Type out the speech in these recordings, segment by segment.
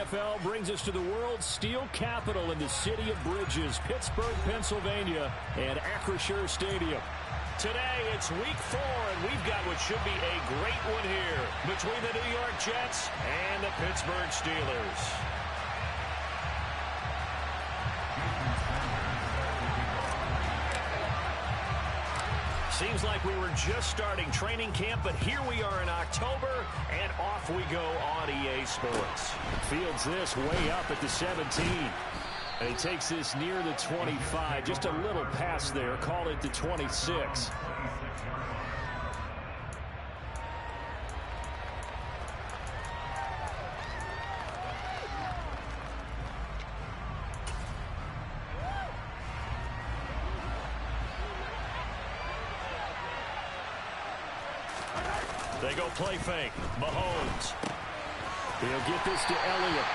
NFL brings us to the world's steel capital in the city of bridges, Pittsburgh, Pennsylvania, and Acrisure Stadium. Today, it's week 4, and we've got what should be a great one here between the New York Jets and the Pittsburgh Steelers. Seems like we were just starting training camp, but here we are in October, and off we go on EA Sports. Fields this way up at the 17. And he takes this near the 25. Just a little pass there. Call it the 26. They go play fake. Mahomes. He'll get this to Elliott.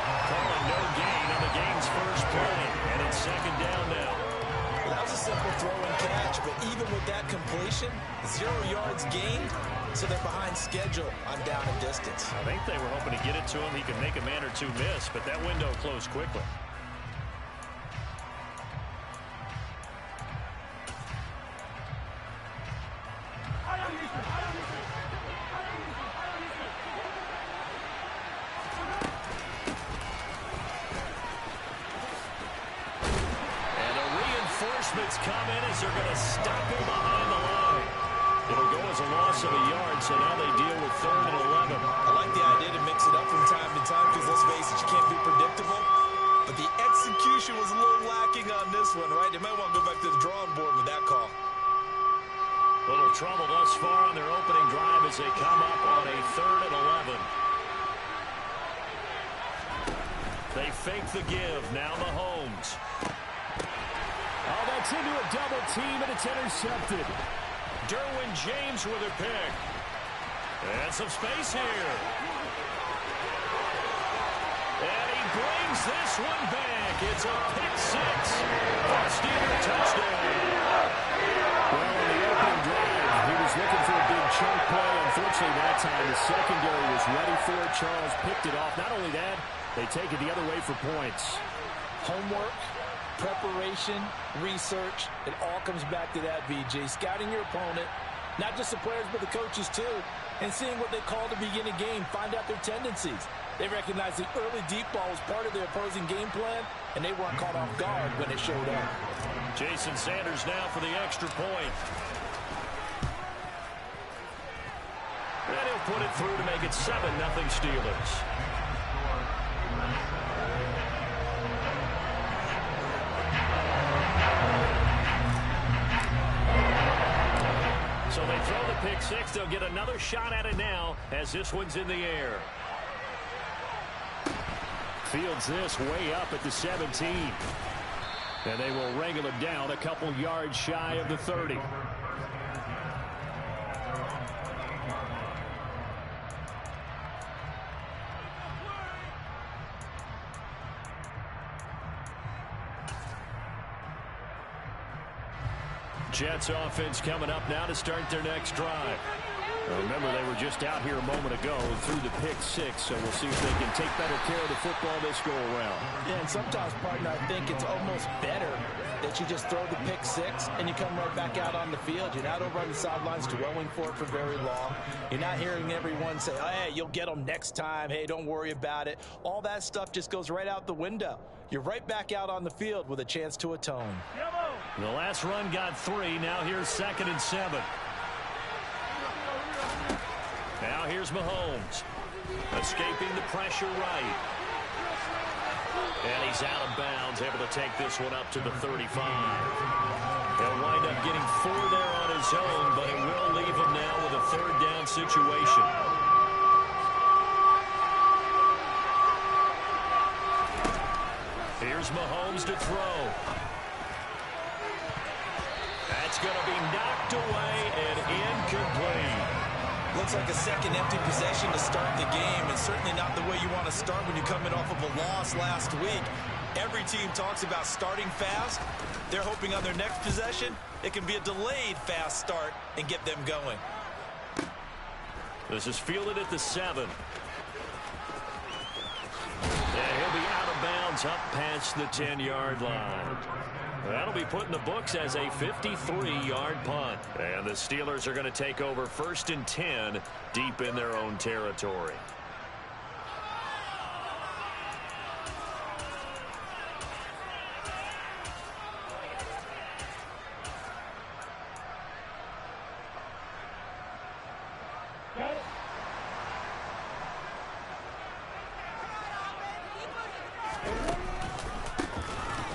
Calling no gain on the game's first play. And it's second down now. Well, that was a simple throw and catch, but even with that completion, 0 yards gained, so they're behind schedule on down and distance. I think they were hoping to get it to him. He could make a man or two miss, but that window closed quickly. Come in as they're going to stop him behind the line. It'll go as a loss of a yard, so now they deal with 3rd and 11. I like the idea to mix it up from time to time because, let's face it, you can't be predictable. But the execution was a little lacking on this one, right? They might want to go back to the drawing board with that call. Little trouble thus far on their opening drive as they come up on a 3rd and 11. They fake the give. Now Mahomes. Oh, that's into a double team, and it's intercepted. Derwin James with a pick. And some space here. And he brings this one back. It's a pick 6. Steeler touchdown. Well, on the opening drive, he was looking for a big chunk play. Unfortunately, that time, the secondary was ready for it. Charles picked it off. Not only that, they take it the other way for points. Homework, preparation, research, it all comes back to that, VJ. Scouting your opponent, not just the players but the coaches too, and seeing what they call the beginning game, find out their tendencies. They recognize the early deep ball was part of their opposing game plan, and they weren't caught off guard when it showed up. Jason Sanders now for the extra point. And he'll put it through to make it 7-0 Steelers. So they throw the pick 6. They'll get another shot at it now as this one's in the air. Fields this way up at the 17. And they will wrangle it down a couple yards shy of the 30. Jets offense coming up now to start their next drive. Remember, they were just out here a moment ago through the pick 6, so we'll see if they can take better care of the football this go-around. Yeah, and sometimes, partner, I think it's almost better that you just throw the pick 6 and you come right back out on the field. You're not over on the sidelines dwelling for it for very long. You're not hearing everyone say, oh, hey, you'll get them next time. Hey, don't worry about it. All that stuff just goes right out the window. You're right back out on the field with a chance to atone. The last run got 3. Now here's 2nd and 7. Now here's Mahomes. Escaping the pressure right. And he's out of bounds, able to take this one up to the 35. He'll wind up getting 4 there on his own, but it will leave him now with a 3rd down situation. Here's Mahomes to throw. That's going to be knocked away and incomplete. Looks like a second empty possession to start the game, and certainly not the way you want to start when you're coming off of a loss last week. Every team talks about starting fast. They're hoping on their next possession, it can be a delayed fast start and get them going. This is fielded at the 7. runs up past the 10-yard line. That'll be put in the books as a 53-yard punt. And the Steelers are going to take over 1st and 10 deep in their own territory.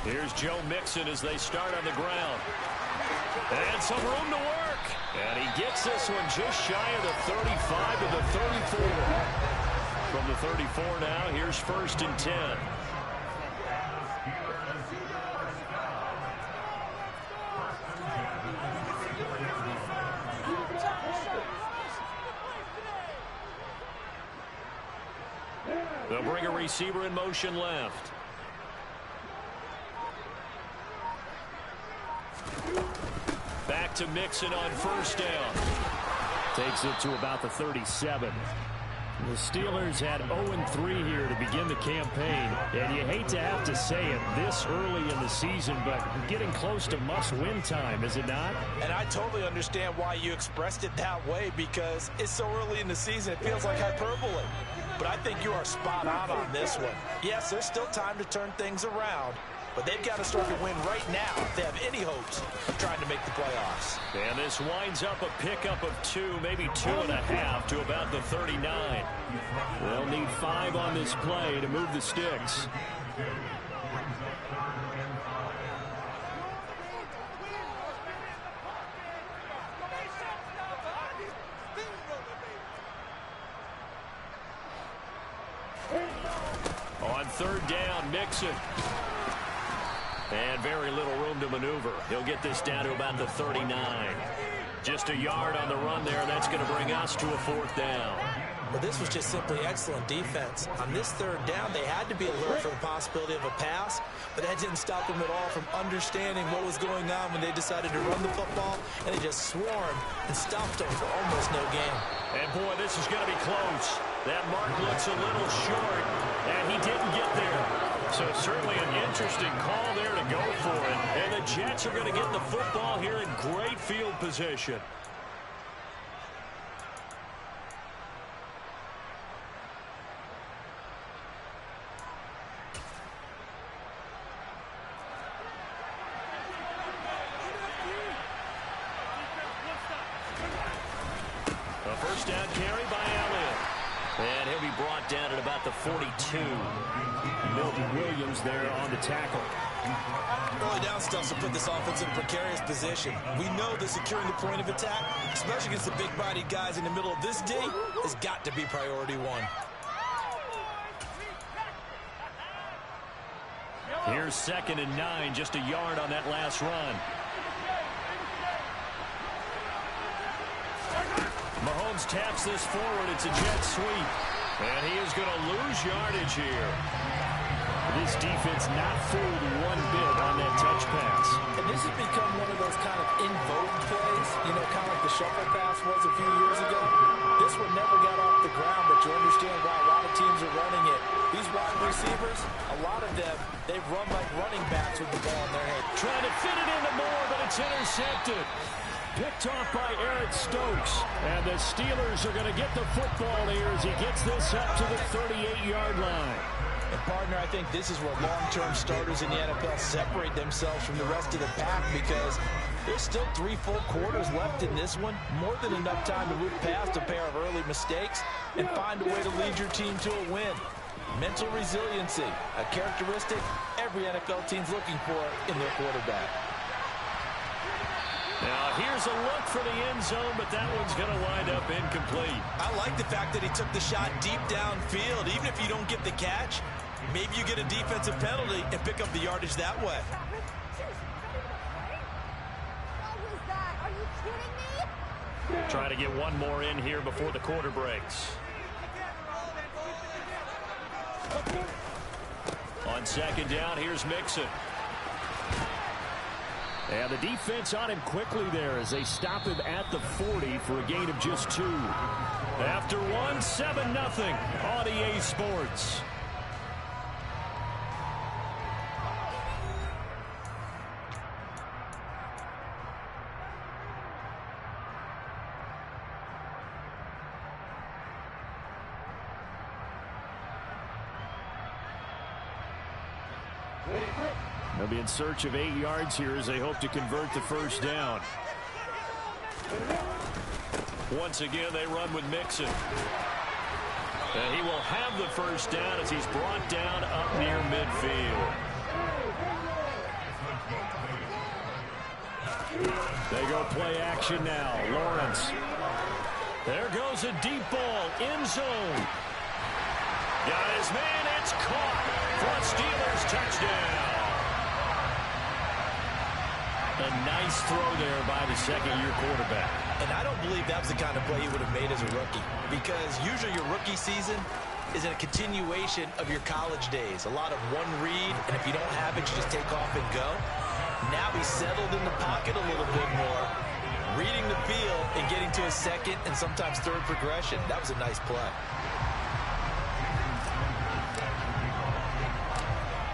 Here's Joe Mixon as they start on the ground. And some room to work. And he gets this one just shy of the 35 to the 34. From the 34 now, here's 1st and 10. They'll bring a receiver in motion left. Back to Mixon on 1st down. Takes it to about the 37. The Steelers had 0-3 here to begin the campaign, and you hate to have to say it this early in the season, but getting close to must-win time, is it not? And I totally understand why you expressed it that way, because it's so early in the season, it feels like hyperbole. But I think you are spot on this one. Yes, there's still time to turn things around, but they've got to start to win right now if they have any hopes of trying to make the playoffs. And this winds up a pickup of 2, maybe 2.5 to about the 39. They'll need 5 on this play to move the sticks. On 3rd down, Mixon. And very little room to maneuver. He'll get this down to about the 39. Just a yard on the run there. That's going to bring us to a 4th down. Well, this was just simply excellent defense. On this 3rd down, they had to be alert for the possibility of a pass, but that didn't stop them at all from understanding what was going on when they decided to run the football, and they just swarmed and stopped them for almost no gain. And, boy, this is going to be close. That mark looks a little short, and he didn't get there. So certainly an interesting call there to go for it. And the Jets are going to get the football here in great field position. A 1st down carry by Elliott. And he'll be brought down at about the 42. Milton Williams there on the tackle. Early down stuff to put this offense in a precarious position. We know that securing the point of attack, especially against the big-bodied guys in the middle of this D, has got to be priority 1. Here's 2nd and 9, just a yard on that last run. Mahomes taps this forward. It's a jet sweep. And he is going to lose yardage here. This defense not fooled one bit on that touch pass. And this has become one of those kind of in vogue plays, you know, kind of like the shuffle pass was a few years ago. This one never got off the ground, but you understand why a lot of teams are running it. These wide receivers, a lot of them, they've run like running backs with the ball in their head. Trying to fit it into Moore, but it's intercepted. Picked off by Eric Stokes. And the Steelers are going to get the football here as he gets this up to the 38-yard line. And, partner, I think this is where long-term starters in the NFL separate themselves from the rest of the pack, because there's still 3 full quarters left in this one. More than enough time to move past a pair of early mistakes and find a way to lead your team to a win. Mental resiliency, a characteristic every NFL team's looking for in their quarterback. Now, here's a look for the end zone, but that one's going to wind up incomplete. I like the fact that he took the shot deep downfield. Even if you don't get the catch, maybe you get a defensive penalty and pick up the yardage that way. Are you kidding me? Try to get one more in here before the quarter breaks. On 2nd down, here's Mixon. And the defense on him quickly there as they stop him at the 40 for a gain of just 2. After 1, 7-0 on EA Sports. They'll be in search of 8 yards here as they hope to convert the first down. Once again, they run with Mixon. And he will have the first down as he's brought down up near midfield. They go play action now. Lawrence. There goes a deep ball. End zone. Got his man. It's caught for a Steelers touchdown. A nice throw there by the second-year quarterback. And I don't believe that was the kind of play he would have made as a rookie, because usually your rookie season is in a continuation of your college days. A lot of one read, and if you don't have it, you just take off and go. Now he's settled in the pocket a little bit more, reading the field and getting to his second and sometimes third progression. That was a nice play.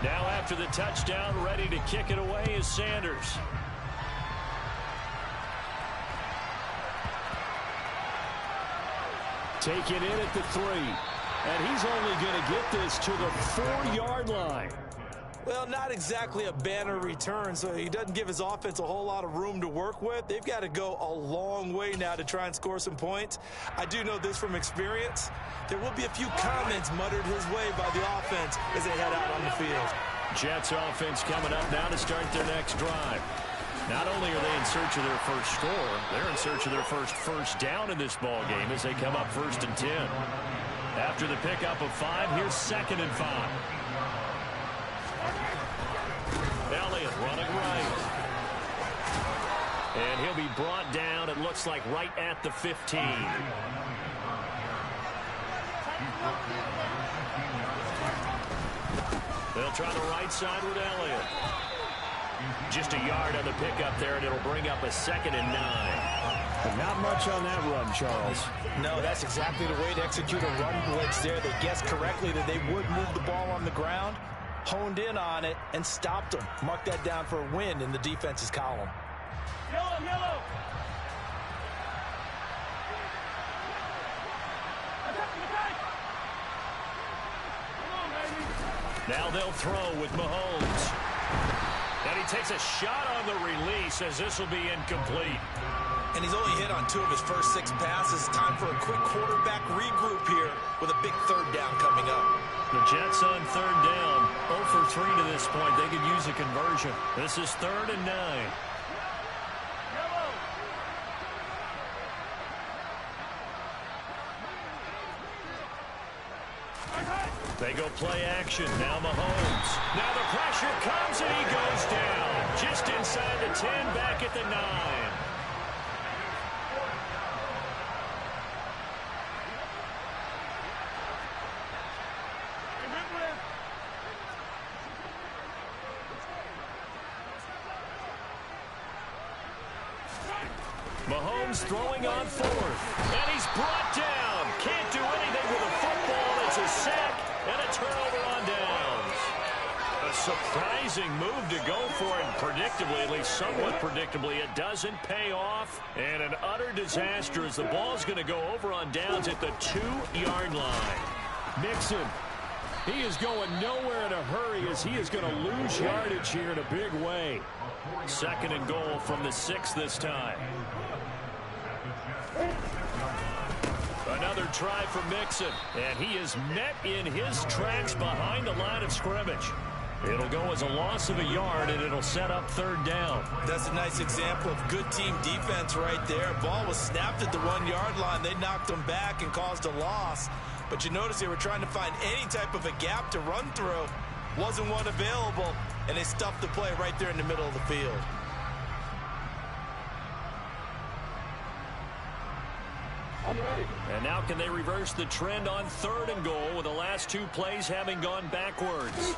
Now after the touchdown, ready to kick it away is Sanders. Take it in at the 3. And he's only going to get this to the 4-yard line. Well, not exactly a banner return, so he doesn't give his offense a whole lot of room to work with. They've got to go a long way now to try and score some points. I do know this from experience. There will be a few comments muttered his way by the offense as they head out on the field. Jets offense coming up now to start their next drive. Not only are they in search of their first score, they're in search of their first down in this ball game as they come up 1st and 10. After the pickup of 5, here's 2nd and 5. Elliott running right. And he'll be brought down, it looks like, right at the 15. They'll try the right side with Elliott. Just a yard on the pickup there, and it'll bring up a 2nd and 9. But not much on that run, Charles. No, that's exactly the way to execute a run blitz there. They guessed correctly that they would move the ball on the ground, honed in on it, and stopped them. Mark that down for a win in the defense's column. Yellow. Now they'll throw with Mahomes. And he takes a shot on the release as this will be incomplete. And he's only hit on 2 of his first 6 passes. Time for a quick quarterback regroup here with a big 3rd down coming up. The Jets on 3rd down. 0 for 3 to this point. They could use a conversion. This is 3rd and 9. They go play action. Now Mahomes. Now the pressure comes and he goes down. Just inside the 10, back at the 9. Mahomes throwing on 4th. And he's brought down. Can't do anything with a football. It's a sack and a turnover on downs. A surprising move to go for it. Predictably, at least somewhat predictably, it doesn't pay off. And an utter disaster as the ball's going to go over on downs at the 2-yard line. Mixon. He is going nowhere in a hurry as he is going to lose yardage here in a big way. 2nd and goal from the 6 this time. Another try for Mixon, and he is met in his tracks behind the line of scrimmage. It'll go as a loss of a yard, and it'll set up 3rd down. That's a nice example of good team defense right there. Ball was snapped at the 1-yard line. They knocked him back and caused a loss. But you notice they were trying to find any type of a gap to run through. Wasn't one available, and they stuffed the play right there in the middle of the field. And now can they reverse the trend on 3rd and goal with the last 2 plays having gone backwards?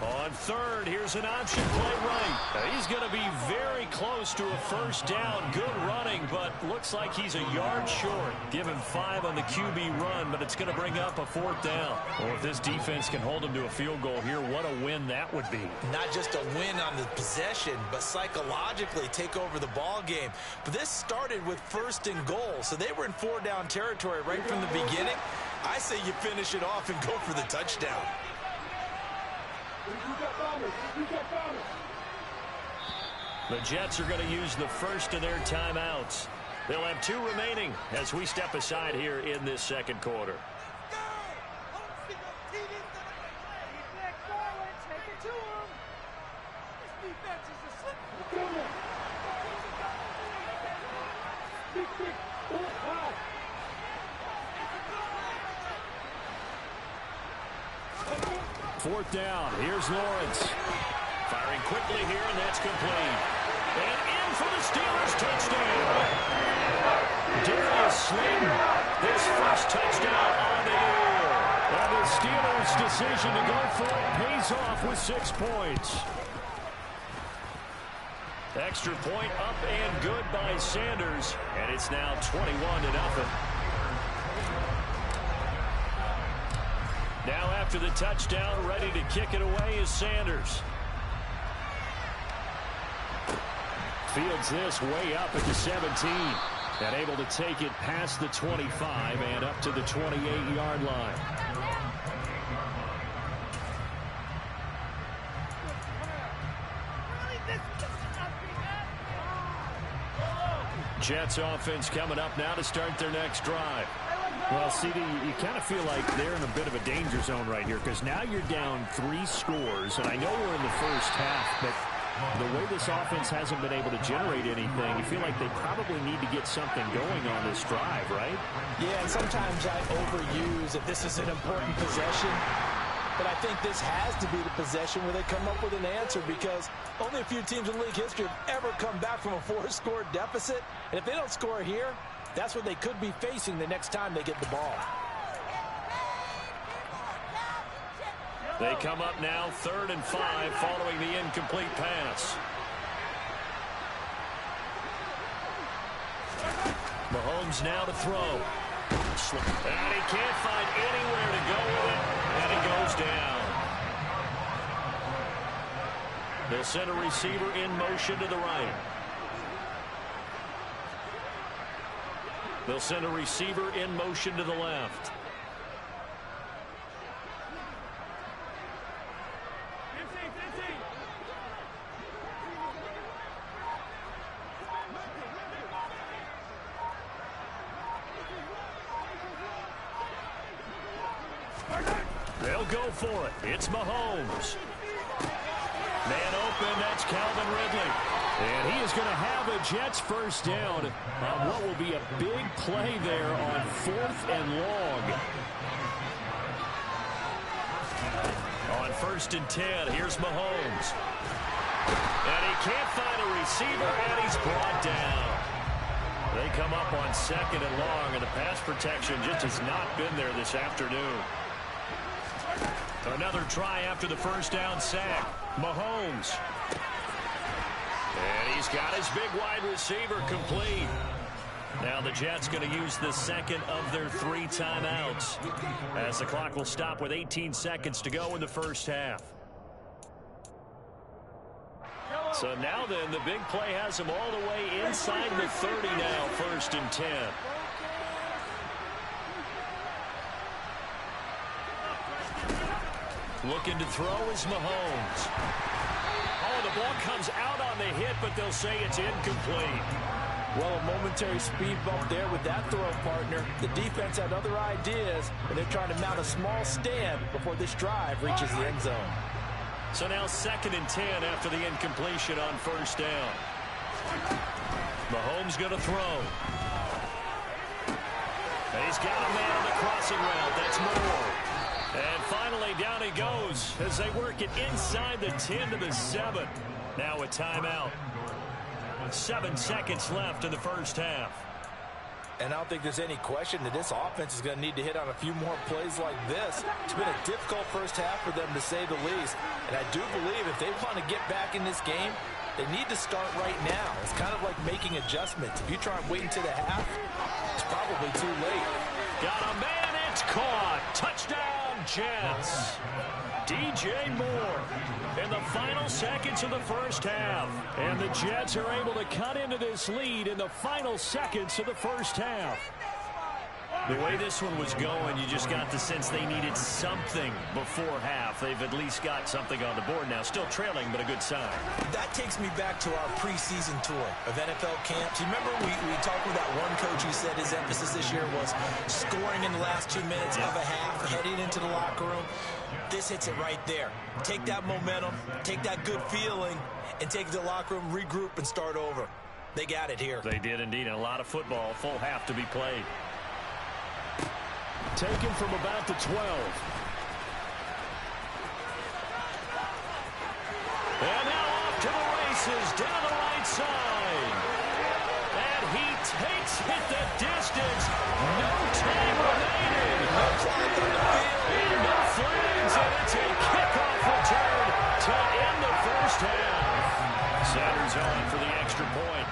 On 3rd, here's an option play right. Now he's going to be very close to a first down. Good running, but looks like he's a yard short. Give him 5 on the QB run, but it's going to bring up a 4th down. Well, if this defense can hold him to a field goal here, what a win that would be. Not just a win on the possession, but psychologically take over the ball game. But this started with 1st and goal, so they were in 4-down territory right from the beginning. I say you finish it off and go for the touchdown. The Jets are going to use the first of their timeouts. They'll have 2 remaining as we step aside here in this second quarter. Fourth down. Here's Lawrence. Firing quickly here, and that's complete. And in for the Steelers touchdown. Darius Slayton, his first touchdown on the year. And the Steelers' decision to go for it pays off with 6 points. Extra point up and good by Sanders, and it's now 21-0. Now after the touchdown, ready to kick it away is Sanders. Fields this way up at the 17. And able to take it past the 25 and up to the 28-yard line. Jets offense coming up now to start their next drive. Well, CD, you kind of feel like they're in a bit of a danger zone right here because now you're down 3 scores, and I know we're in the first half, but the way this offense hasn't been able to generate anything, you feel like they probably need to get something going on this drive, right? Yeah, and sometimes I overuse that this is an important possession, but I think this has to be the possession where they come up with an answer because only a few teams in league history have ever come back from a 4-score deficit, and if they don't score here, that's what they could be facing the next time they get the ball. They come up now 3rd and 5 following the incomplete pass. Mahomes now to throw. And he can't find anywhere to go with it, and he goes down. They'll send a receiver in motion to the right. They'll send a receiver in motion to the left. They'll go for it. It's Mahomes. Man open, that's Calvin Ridley. And he is going to have a Jets first down on what will be a big play there on 4th and long. On 1st and 10, here's Mahomes. And he can't find a receiver, and he's brought down. They come up on 2nd and long, and the pass protection just has not been there this afternoon. Another try after the first down sack. Mahomes. And he's got his big wide receiver complete. Now the Jets going to use the second of their 3 timeouts as the clock will stop with 18 seconds to go in the first half. So now then, the big play has him all the way inside the 30 now, 1st and 10. Looking to throw is Mahomes. Oh, the ball comes out on the hit, but they'll say it's incomplete. Well, a momentary speed bump there with that throw, partner. The defense had other ideas, and they're trying to mount a small stand before this drive reaches the end zone. So now 2nd and 10 after the incompletion on 1st down. Mahomes going to throw. And he's got a man on the crossing route. That's Moore. And finally, down he goes as they work it inside the 10 to the 7. Now a timeout. 7 seconds left in the first half. And I don't think there's any question that this offense is going to need to hit on a few more plays like this. It's been a difficult first half for them, to say the least. And I do believe if they want to get back in this game, they need to start right now. It's kind of like making adjustments. If you try and wait until the half, it's probably too late. Got a man, it's caught. Touchdown, Jets. DJ Moore in the final seconds of the first half. And the Jets are able to cut into this lead in the final seconds of the first half. The way this one was going, you just got the sense they needed something before half. They've at least got something on the board now. Still trailing, but a good sign. That takes me back to our preseason tour of NFL camps. You remember we talked with that one coach who said his emphasis this year was scoring in the last 2 minutes of a half, heading into the locker room. This hits it right there. Take that momentum, take that good feeling, and take it to the locker room, regroup, and start over. They got it here. They did indeed, and a lot of football, a full half to be played. Taken from about the 12. And now off to the races, down the right side. And he takes it the distance. No time remaining. No flags on the field. And no flags, and it's a kickoff return to end the first half. Sanders on for the extra point.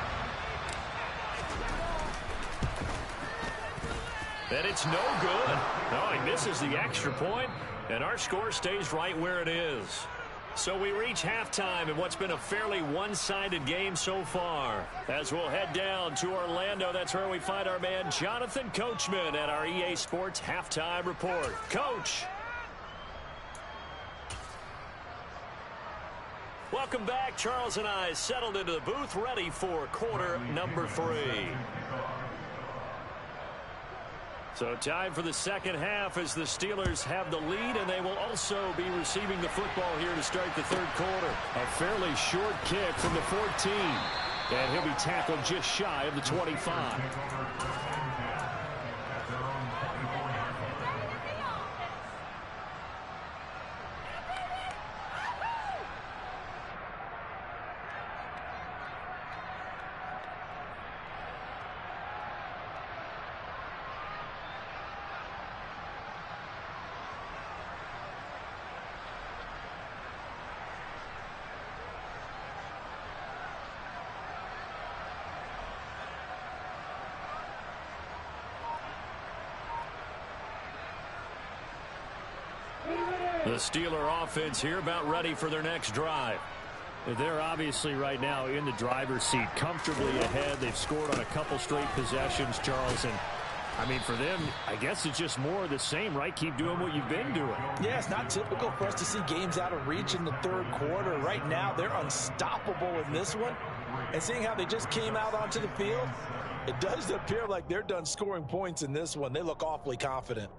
And it's no good. No, he misses the extra point, and our score stays right where it is. So we reach halftime in what's been a fairly one-sided game so far. As we'll head down to Orlando, that's where we find our man Jonathan Coachman at our EA Sports Halftime Report. Coach. Welcome back. Charles and I settled into the booth, ready for quarter number 3. So time for the second half as the Steelers have the lead, and they will also be receiving the football here to start the third quarter. A fairly short kick from the 14. And he'll be tackled just shy of the 25. The Steeler offense here about ready for their next drive. They're obviously right now in the driver's seat, comfortably ahead. They've scored on a couple straight possessions, Charles. And, I mean, for them, I guess it's just more of the same, right? Keep doing what you've been doing. Yeah, it's not typical for us to see games out of reach in the third quarter. Right now, they're unstoppable in this one. And seeing how they just came out onto the field, it does appear like they're done scoring points in this one. They look awfully confident.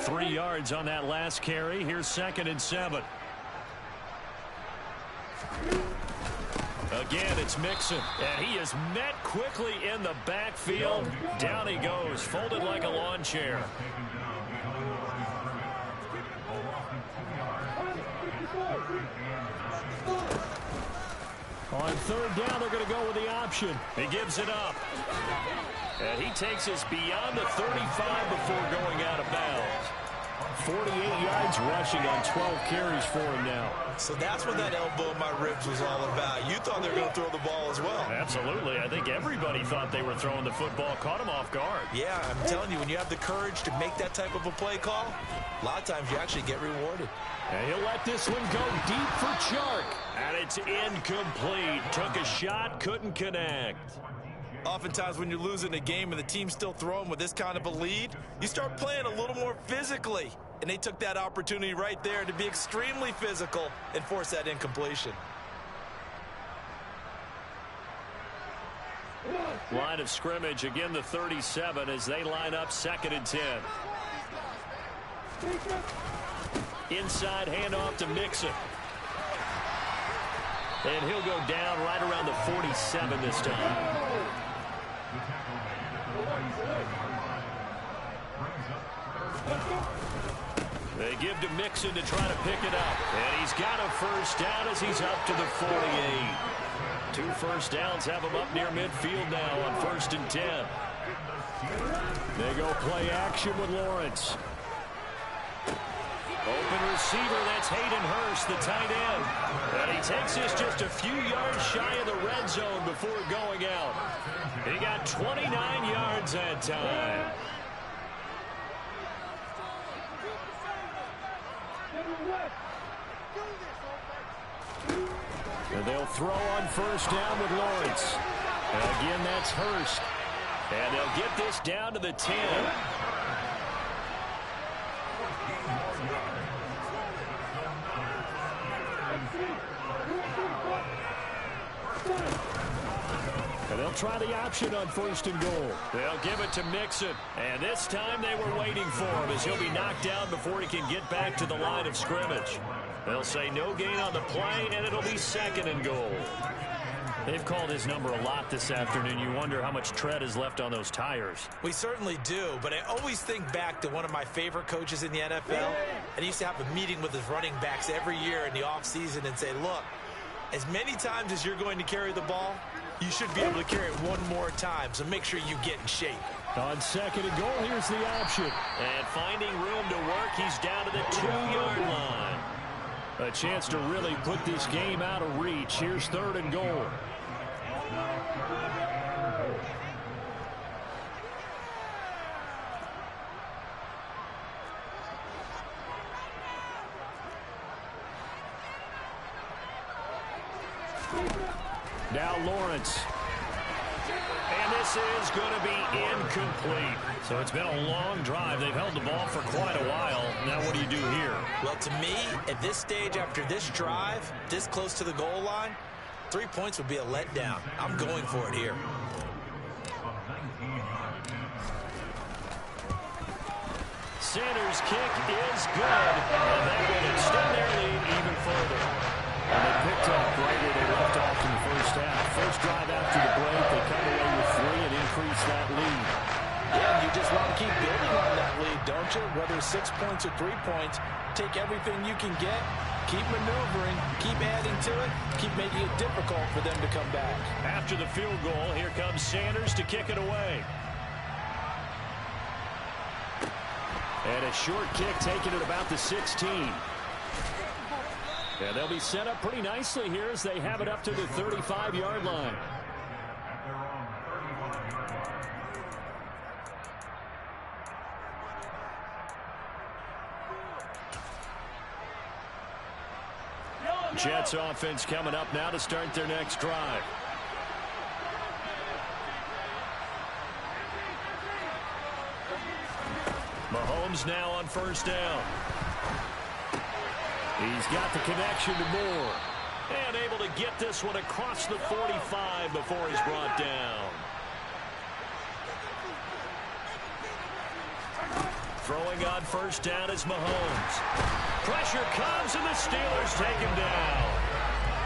Three yards on that last carry. Here's 2nd and 7. Again, it's Mixon. And he is met quickly in the backfield. Down he goes, folded like a lawn chair. On third down, they're going to go with the option. He gives it up. And he takes us beyond the 35 before going out of bounds. 48 yards rushing on 12 carries for him now. So that's what that elbow in my ribs was all about. You thought they were going to throw the ball as well. Absolutely. I think everybody thought they were throwing the football. Caught him off guard. Yeah, I'm telling you, when you have the courage to make that type of a play call, a lot of times you actually get rewarded. And he'll let this one go deep for Chark. And it's incomplete. Took a shot, couldn't connect. Oftentimes when you're losing a game and the team's still throwing with this kind of a lead, you start playing a little more physically. And they took that opportunity right there to be extremely physical and force that incompletion. Line of scrimmage, again the 37 as they line up 2nd and 10. Inside handoff to Mixon. And he'll go down right around the 47 this time. They give to Mixon to try to pick it up. And he's got a first down as he's up to the 48. 2 first downs have him up near midfield now on 1st and 10. They go play action with Lawrence. Open receiver, that's Hayden Hurst, the tight end. And he takes this just a few yards shy of the red zone before going out. He got 29 yards that time. And they'll throw on first down with Lawrence. And again, that's Hurst. And they'll get this down to the 10. And they'll try the option on first and goal. They'll give it to Mixon. And this time they were waiting for him as he'll be knocked down before he can get back to the line of scrimmage. They'll say no gain on the play, and it'll be second and goal. They've called his number a lot this afternoon. You wonder how much tread is left on those tires. We certainly do, but I always think back to one of my favorite coaches in the NFL, and he used to have a meeting with his running backs every year in the offseason and say, look, as many times as you're going to carry the ball, you should be able to carry it one more time, so make sure you get in shape. On second and goal, here's the option. And finding room to work, he's down to the 2-yard line. A chance to really put this game out of reach. Here's third and goal. Now Lawrence. And this is going to be incomplete. So it's been a long drive. They've held the ball for quite a while. Now what do you do here? Well, to me, at this stage after this drive, this close to the goal line, 3 points would be a letdown. I'm going for it here. Sanders' kick is good, and they will extend their lead even further. And they picked up right where they left off in the first half. First drive after the break, they come away with 3 and increase that lead. Yeah, you just want to keep building on that lead, don't you? Whether it's 6 points or 3 points, take everything you can get, keep maneuvering, keep adding to it, keep making it difficult for them to come back. After the field goal, here comes Sanders to kick it away. And a short kick taken at about the 16. Yeah, they'll be set up pretty nicely here as they have it up to the 35-yard line. Jets offense coming up now to start their next drive. Mahomes now on first down. He's got the connection to Moore. And able to get this one across the 45 before he's brought down. Throwing on first down is Mahomes. Pressure comes and the Steelers take him down.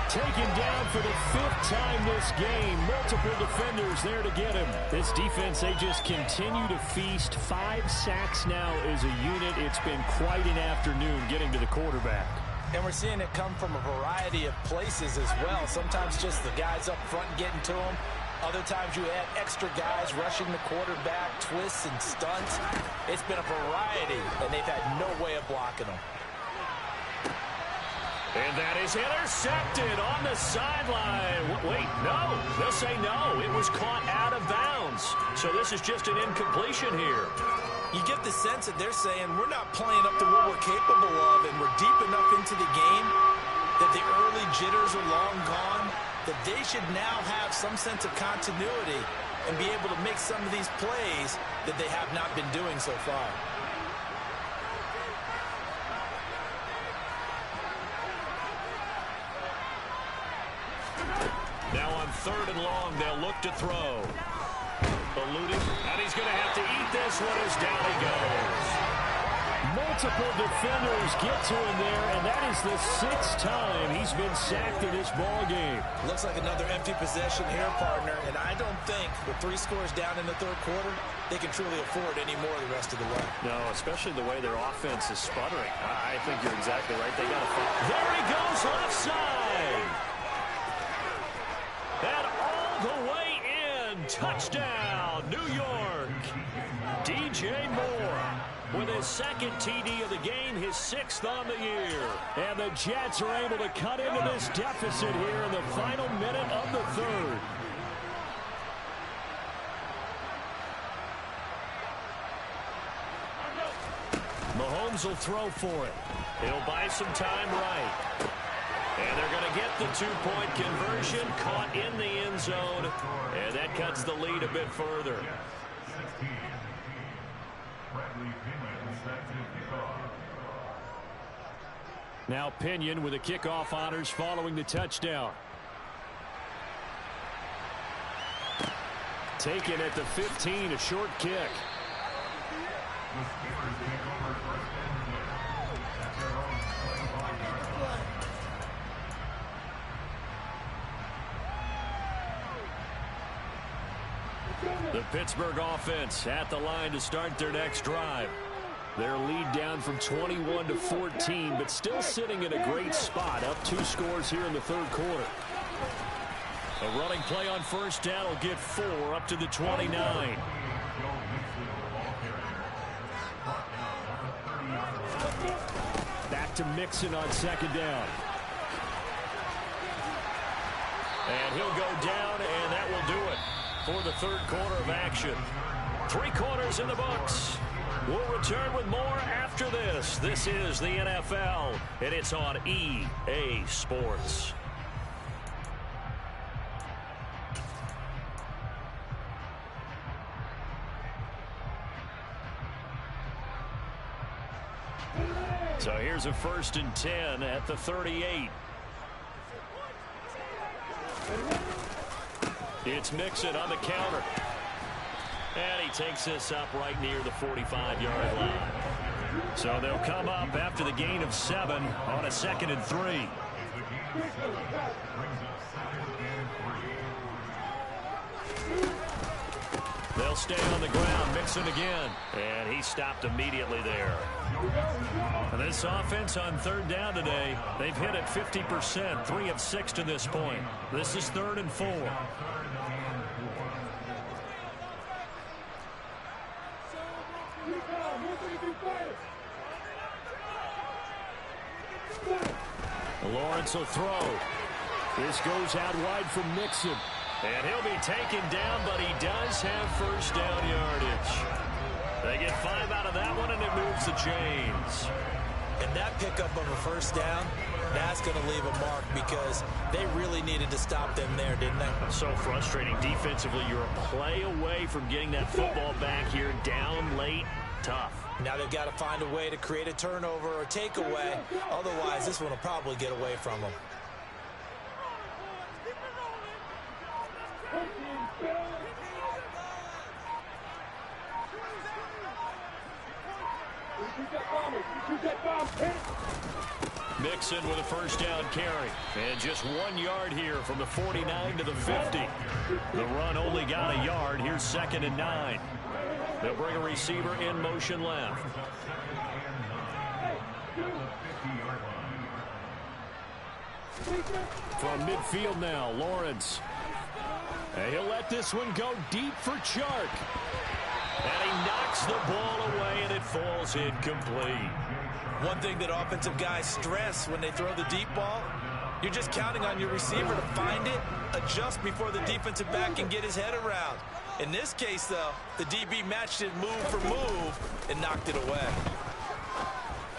Taken down for the 5th time this game. Multiple defenders there to get him. This defense, they just continue to feast. 5 sacks now as a unit. It's been quite an afternoon getting to the quarterback. And we're seeing it come from a variety of places as well. Sometimes just the guys up front getting to them. Other times you add extra guys rushing the quarterback, twists and stunts. It's been a variety, and they've had no way of blocking them. And that is intercepted on the sideline. Wait, no. They'll say no. It was caught out of bounds. So this is just an incompletion here. You get the sense that they're saying we're not playing up to what we're capable of, and we're deep enough into the game that the early jitters are long gone, that they should now have some sense of continuity and be able to make some of these plays that they have not been doing so far. Now on third and long, they'll look to throw. Eluding, and he's going to have to eat this one as down he goes. Multiple defenders get to him there, and that is the 6th time he's been sacked in this ball game. Looks like another empty possession here, partner, and I don't think with 3 scores down in the third quarter, they can truly afford any more the rest of the way. No, especially the way their offense is sputtering. I think you're exactly right. They got to fight. There he goes, left side. And all the way in. Touchdown, New York. DJ Moore with his 2nd TD of the game, his 6th on the year. And the Jets are able to cut into this deficit here in the final minute of the third. Mahomes will throw for it. He'll buy some time right. And they're going to get the two-point conversion, caught in the end zone, and that cuts the lead a bit further. Now Pinion with the kickoff honors following the touchdown. Taken at the 15, a short kick. The Pittsburgh offense at the line to start their next drive. Their lead down from 21 to 14, but still sitting in a great spot, up 2 scores here in the third quarter. A running play on first down will get 4 up to the 29. Back to Mixon on second down. And he'll go down, and that will do it for the third quarter of action. 3 quarters in the books. We'll return with more after this. This is the NFL, and it's on EA Sports. So here's a 1st and 10 at the 38. It's Mixon on the counter. And he takes this up right near the 45-yard line. So they'll come up after the gain of 7 on a 2nd and 3. They'll stay on the ground. Mixon again. And he stopped immediately there. This offense on 3rd down today, they've hit it 50%, 3 of 6 to this point. This is 3rd and 4. Lawrence will throw. This goes out wide from Mixon. And he'll be taken down, but he does have first down yardage. They get 5 out of that one, and it moves the chains. And that pickup of a first down, that's going to leave a mark because they really needed to stop them there, didn't they? So frustrating defensively. You're a play away from getting that football back here, down late. Tough. Now they've got to find a way to create a turnover or takeaway. Otherwise, this one will probably get away from them. Mixon with a first down carry. And just 1 yard here from the 49 to the 50. The run only got a yard. Here's 2nd and 9. They'll bring a receiver in motion left. From midfield now, Lawrence. And he'll let this one go deep for Chark. And he knocks the ball away, and it falls incomplete. One thing that offensive guys stress when they throw the deep ball, you're just counting on your receiver to find it, adjust before the defensive back can get his head around. In this case, though, the DB matched it move for move and knocked it away.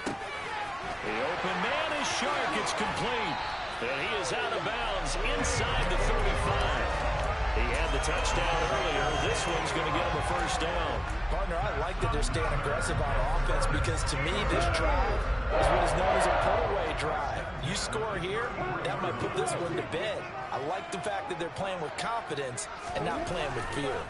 The open man is Chark. It's complete. And he is out of bounds inside the 35. He had the touchdown earlier. This one's going to get him a first down. Partner, I like that they're staying aggressive on offense because to me this drive is what is known as a put-away drive. You score here, that might put this one to bed. I like the fact that they're playing with confidence and not playing with fear.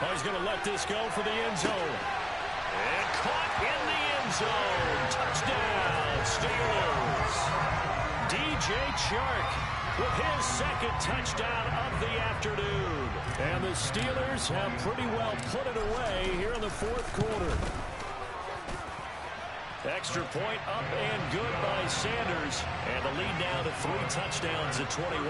Oh, he's going to let this go for the end zone. And caught in the end zone. Touchdown, Steelers. DJ Chark with his 2nd touchdown of the afternoon. And the Steelers have pretty well put it away here in the 4th quarter. Extra point up and good by Sanders. And the lead now to 3 touchdowns at 21.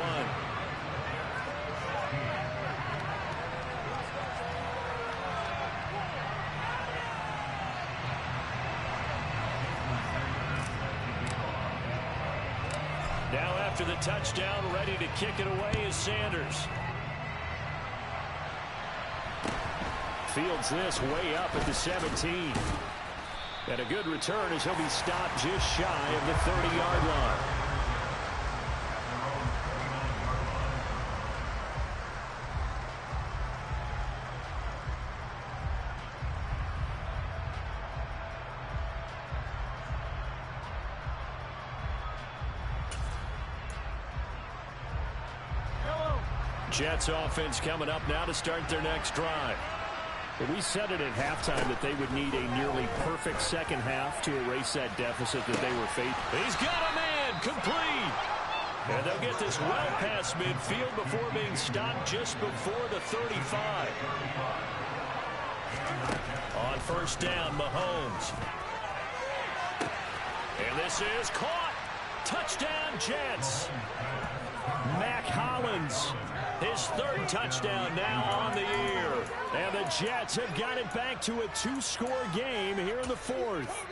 Now after the touchdown, ready to kick it away is Sanders. Fields this way up at the 17. And a good return as he'll be stopped just shy of the 30-yard line. Jets offense coming up now to start their next drive. We said it at halftime that they would need a nearly perfect second half to erase that deficit that they were facing. He's got a man, complete. And they'll get this well past midfield before being stopped just before the 35. On first down, Mahomes. And this is caught. Touchdown, Jets. Mac Hollins, his third touchdown now on the year. And the Jets have got it back to a 2-score game here in the fourth.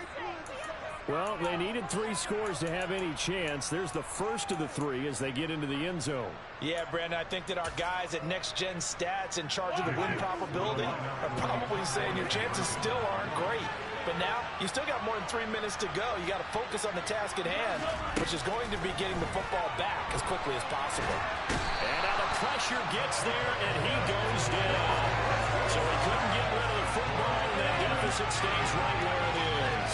Well, they needed 3 scores to have any chance. There's the first of the 3 as they get into the end zone. Yeah, Brandon, I think that our guys at Next Gen Stats in charge of the win probability are probably saying your chances still aren't great. But now, you still got more than 3 minutes to go. You got to focus on the task at hand, which is going to be getting the football back as quickly as possible. And now the pressure gets there, and he goes down. So he couldn't get rid of the football, and that deficit stays right where it is.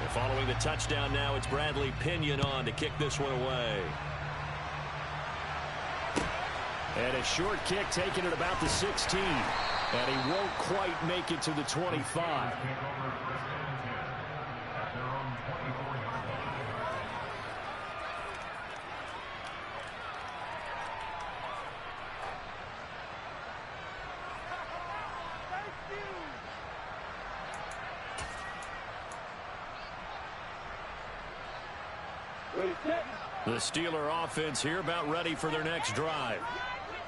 And following the touchdown now, it's Bradley Pinion on to kick this one away. And a short kick taken at about the 16. And he won't quite make it to the 25. The Steeler offense here about ready for their next drive.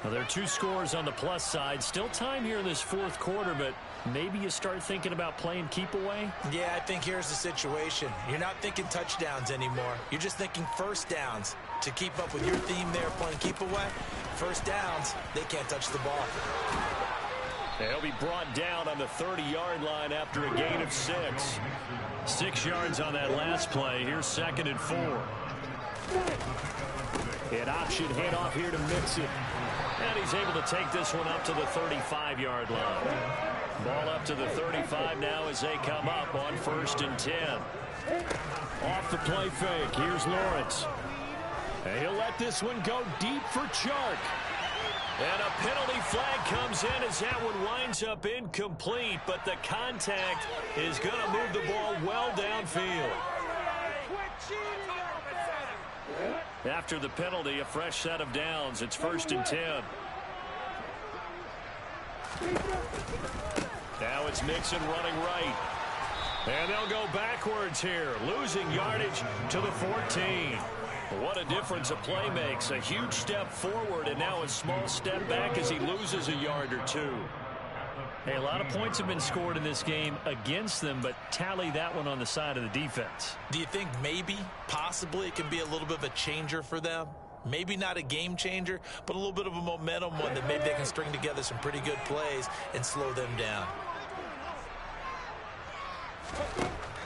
Well, there are 2 scores on the plus side. Still time here in this fourth quarter, but maybe you start thinking about playing keep away? Yeah, I think here's the situation. You're not thinking touchdowns anymore. You're just thinking first downs. To keep up with your theme there, playing keep away, first downs, they can't touch the ball. They'll be brought down on the 30-yard line after a gain of 6. 6 yards on that last play. Here's 2nd and 4. An option handoff here to Mixon. And he's able to take this one up to the 35-yard line. Ball up to the 35 now as they come up on 1st and 10. Off the play fake. Here's Lawrence. And he'll let this one go deep for Chark. And a penalty flag comes in as that one winds up incomplete, but the contact is going to move the ball well downfield. After the penalty, a fresh set of downs. It's 1st and 10. Now it's Mixon running right. And they'll go backwards here, losing yardage to the 14. What a difference a play makes. A huge step forward and now a small step back as he loses a yard or 2. Hey, a lot of points have been scored in this game against them, but tally that one on the side of the defense. Do you think maybe, possibly, it can be a little bit of a changer for them? Maybe not a game changer, but a little bit of a momentum one that maybe they can string together some pretty good plays and slow them down.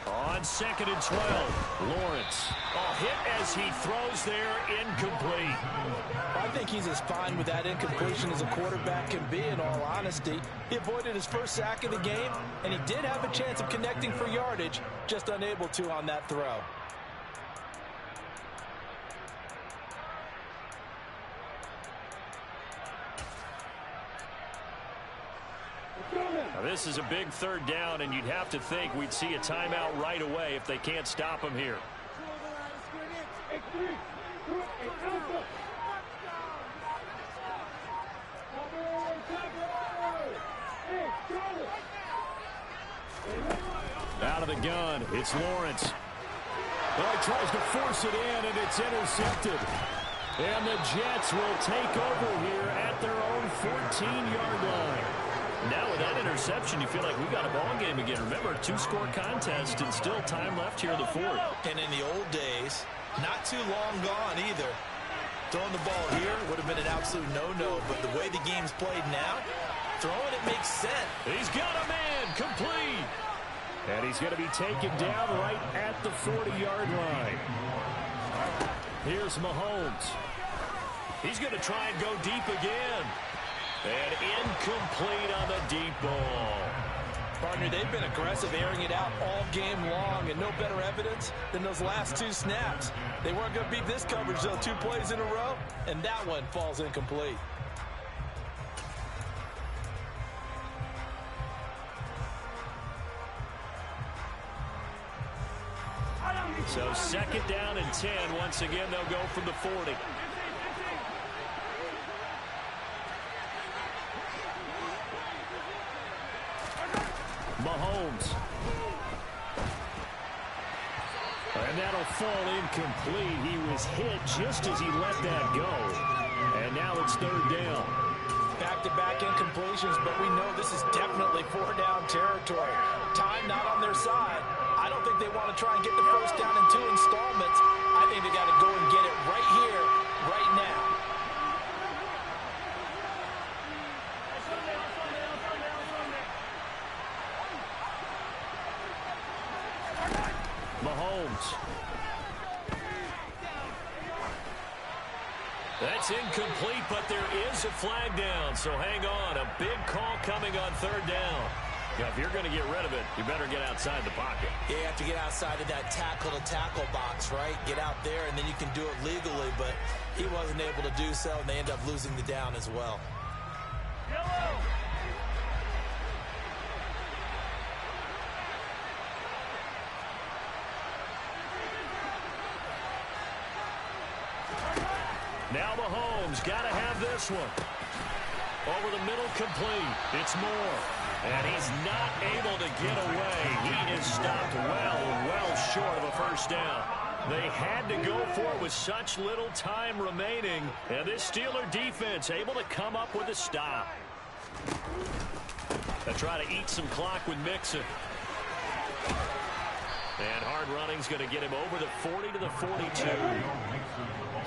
On 2nd and 12, Lawrence. A hit as he throws there, incomplete. I think he's as fine with that incompletion as a quarterback can be, in all honesty. He avoided his first sack of the game, and he did have a chance of connecting for yardage, just unable to on that throw. Now, this is a big 3rd down, and you'd have to think we'd see a timeout right away if they can't stop him here. Out of the gun, it's Lawrence. Well, he tries to force it in, and it's intercepted. And the Jets will take over here at their own 14-yard line. Now with that interception, you feel like we got a ball game again. Remember, a 2-score contest and still time left here in the fourth. And in the old days, not too long gone either. Throwing the ball here would have been an absolute no-no, but the way the game's played now, throwing it makes sense. He's got a man, complete. And he's going to be taken down right at the 40-yard line. Here's Mahomes. He's going to try and go deep again. And incomplete on the deep ball. Partner, they've been aggressive, airing it out all game long, and no better evidence than those last 2 snaps. They weren't going to beat this coverage, though, 2 plays in a row, and that one falls incomplete. So 2nd down and 10. Once again, they'll go from the 40. Mahomes. And that'll fall incomplete. He was hit just as he let that go. And now it's 3rd down. Back-to-back incompletions, but we know this is definitely 4-down territory. Time not on their side. I don't think they want to try and get the first down in 2 installments. I think they got to go and get it right here, right now. Mahomes. That's incomplete, but there is a flag down, so hang on. A big call coming on 3rd down. Yeah, if you're going to get rid of it, you better get outside the pocket. Yeah, you have to get outside of that tackle-to-tackle box, right? Get out there, and then you can do it legally, but he wasn't able to do so, and they end up losing the down as well. Yellow. Now Mahomes got to have this one. Over the middle, complete. It's Moore. And he's not able to get away. He is stopped well short of a first down. They had to go for it with such little time remaining. And this Steeler defense able to come up with a stop. They try to eat some clock with Mixon. And hard running's going to get him over the 40 to the 42.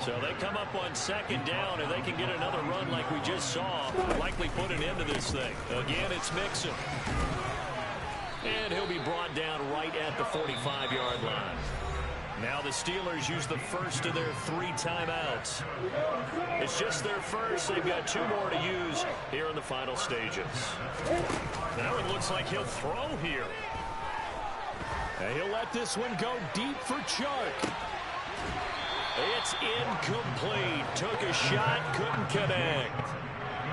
So they come up on 2nd down, and they can get another run like we just saw. Likely put an end to this thing. Again, it's Mixon. And he'll be brought down right at the 45-yard line. Now the Steelers use the first of their 3 timeouts. It's just their first. They've got 2 more to use here in the final stages. Now it looks like he'll throw here. And he'll let this one go deep for Chark. It's incomplete. Took a shot, couldn't connect.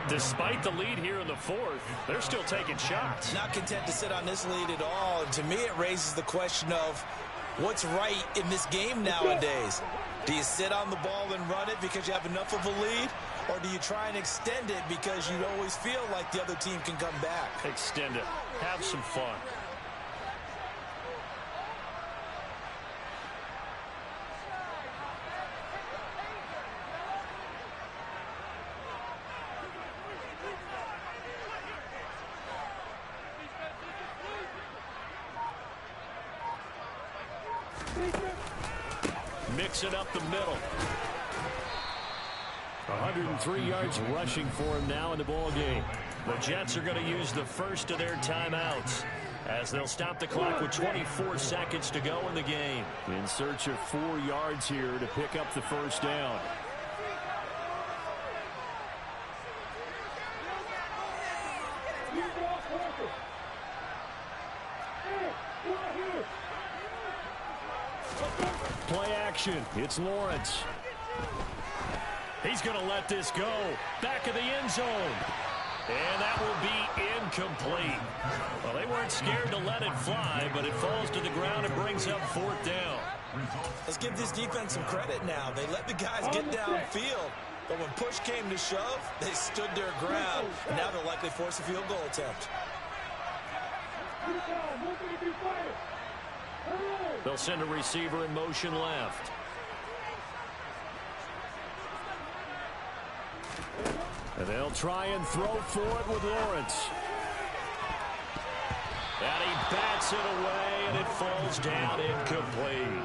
Despite the lead here in the 4th, they're still taking shots. Not content to sit on this lead at all. And to me, it raises the question of what's right in this game nowadays. Do you sit on the ball and run it because you have enough of a lead? Or do you try and extend it because you always feel like the other team can come back? Extend it. Have some fun. Mixing up the middle. 103 yards rushing for him now in the ball game. The Jets are going to use the first of their timeouts as they'll stop the clock with 24 seconds to go in the game. In search of 4 yards here to pick up the first down. Play action. It's Lawrence. He's going to let this go. Back of the end zone. And that will be incomplete. Well, they weren't scared to let it fly, but it falls to the ground and brings up 4th down. Let's give this defense some credit now. They let the guys get downfield. But when push came to shove, they stood their ground. And now they'll likely force a field goal attempt. They'll send a receiver in motion left. And they'll try and throw for it with Lawrence. And he bats it away, and it falls down incomplete.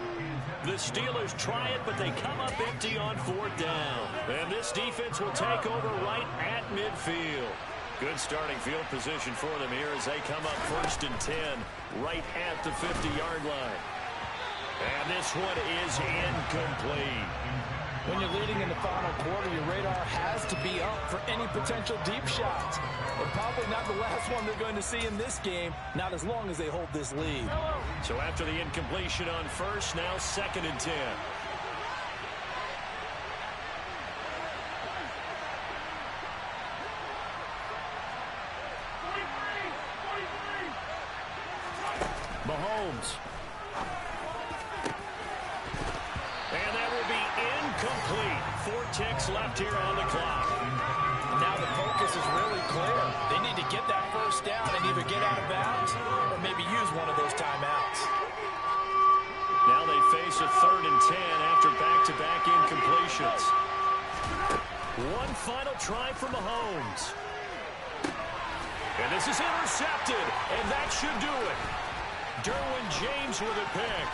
The Steelers try it, but they come up empty on 4th down. And this defense will take over right at midfield. Good starting field position for them here as they come up 1st and 10 right at the 50-yard line. And this one is incomplete. When you're leading in the final quarter, your radar has to be up for any potential deep shots. But probably not the last one they're going to see in this game, not as long as they hold this lead. So after the incompletion on first, now 2nd and 10. Mahomes. And that will be incomplete. 4 ticks left here on the clock. Now the focus is really clear. They need to get that first down and either get out of bounds or maybe use one of those timeouts. Now they face a 3rd and 10 after back-to-back incompletions. One final try for Mahomes. And this is intercepted, and that should do it. Derwin James with a pick.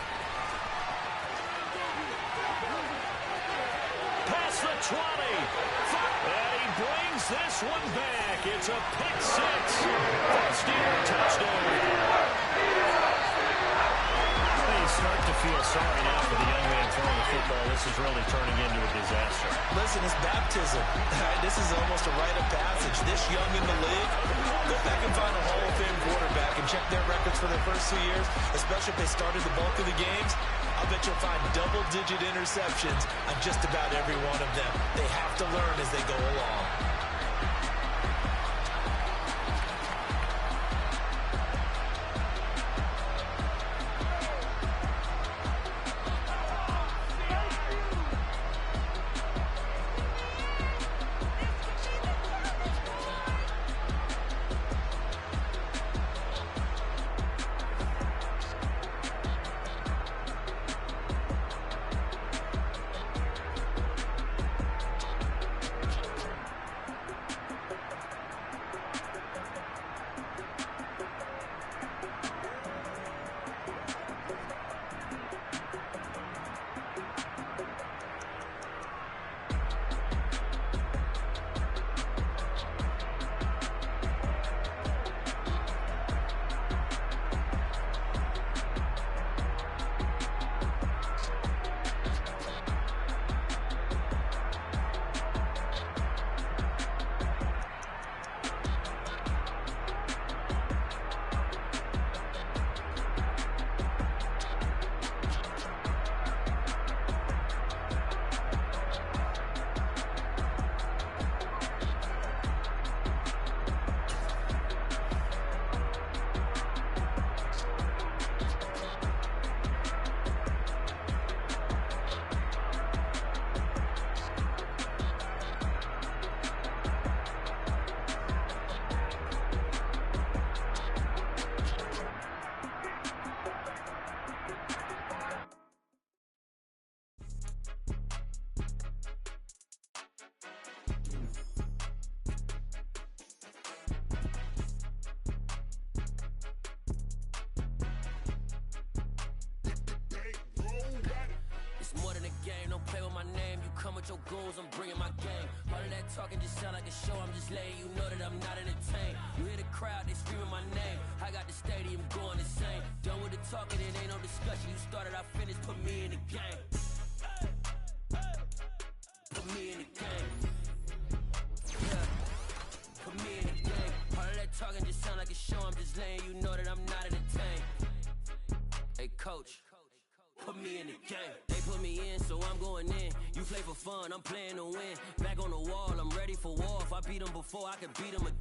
Past the 20. And he brings this one back. It's a pick 6. Steeler touchdown. You start to feel sorry now for the young man throwing the football. This is really turning into a disaster. Listen, it's baptism. This is almost a rite of passage. This young in the league, go back and find a Hall of Fame quarterback and check their records for their first 2 years, especially if they started the bulk of the games. I'll bet you'll find double-digit interceptions on just about every one of them. They have to learn as they go along. Your goals, I'm bringing my game. All of that talking just sound like a show. I'm just letting you know that I'm not entertained. You hear the crowd, they screaming my name. I got the stadium going insane. Done with the talking, it ain't no discussion. You started, I finished, put me in the game. Put me in the game. Yeah. Put me in the game. All of that talking just sound like a show. I'm just letting you know that I'm not entertained. Hey, coach. Put me in the game. They put me in, so I'm going in. You play for fun, I'm playing to win. Back on the wall, I'm ready for war. If I beat them before, I can beat them again.